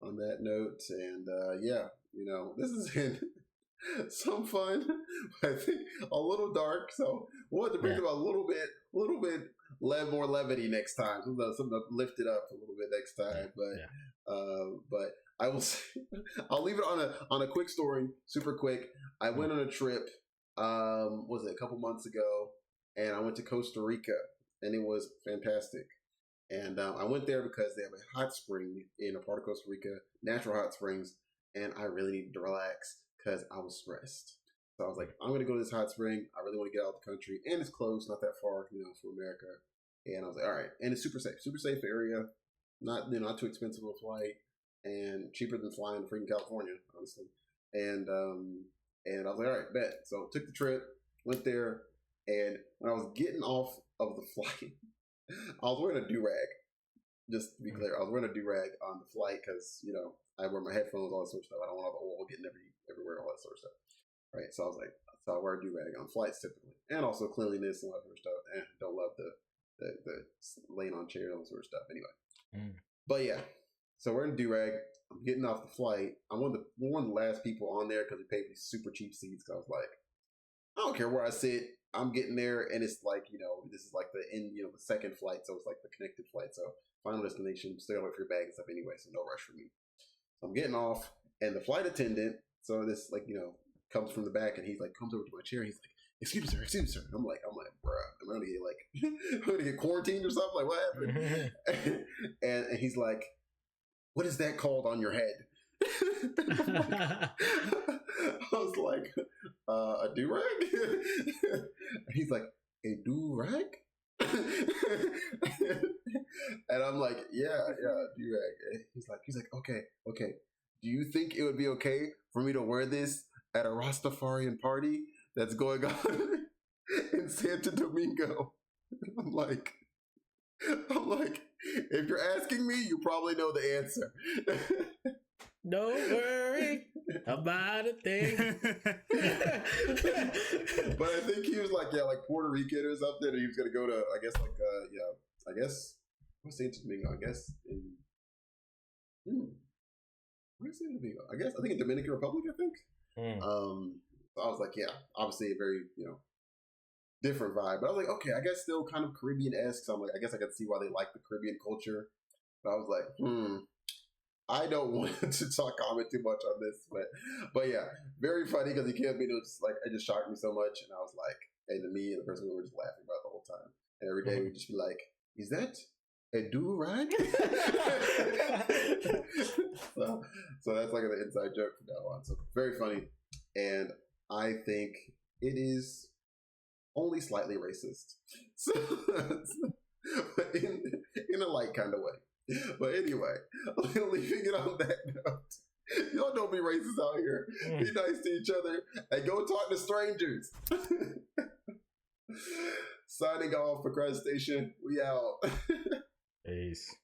on that note. And yeah, this has been some fun, but I think a little dark. So we'll have to bring about a little bit more levity next time. Something to lift it up a little bit next time. But I will say, I'll leave it on a quick story, super quick. I went on a trip, was it a couple months ago, and I went to Costa Rica, and it was fantastic. And I went there because they have a hot spring in a part of Costa Rica, natural hot springs, and I really needed to relax because I was stressed. So I was like, I'm going to go to this hot spring. I really want to get out of the country, and it's close, not that far, from America. And I was like, all right, and it's super safe area, not too expensive of a flight, and cheaper than flying to freaking California, honestly. And I was like, all right, bet. So took the trip, went there, and when I was getting off of the flight, I was wearing a do-rag. Just to be clear, I was wearing a do-rag on the flight because, I wear my headphones, all that sort of stuff. I don't want all the oil getting everywhere, all that sort of stuff. Right? So I was like, I wear a do-rag on flights typically. And also cleanliness and all that sort of stuff. And don't love the laying on chairs, all that sort of stuff. Anyway. But yeah, so we're in a do-rag. I'm getting off the flight. I'm one of the last people on there because we paid these super cheap seats. Because I was like, I don't care where I sit. I'm getting there, and it's like, this is like the second flight, so it's like the connected flight. So final destination, stay away for your bag and stuff anyway, so no rush for me. So I'm getting off, and the flight attendant, so this comes from the back, and he's like comes over to my chair, and he's like, excuse me, sir. I'm like, bruh, I'm gonna get I'm gonna get quarantined or something. Like, what happened? and he's like, what is that called on your head? I was like, a do-rag? He's like, a do-rag? And I'm like, yeah, do-rag. He's like, okay. Do you think it would be okay for me to wear this at a Rastafarian party that's going on in Santo Domingo? I'm like, if you're asking me, you probably know the answer. Don't worry about a thing. But I think he was like Puerto Rican or something, and he was gonna go to, what's Santo Domingo? Where's Santo Domingo? I think in Dominican Republic, I think. So I was like, yeah, obviously a very, different vibe. But I was like, okay, I guess still kind of Caribbean-esque. So I'm like, I guess I could see why they like the Caribbean culture. But I was like, I don't want to comment too much on this, but yeah, very funny because he can't be just like, it just shocked me so much, and I was like, and me and the person we were just laughing about the whole time, and every day we'd just be like, is that a do-rag? so that's like an inside joke from now on. So very funny, and I think it is only slightly racist, so in a light kind of way. But anyway, leaving it on that note, y'all don't be racist out here. Be nice to each other and go talk to strangers. Signing off, Procrastination. We out. Peace.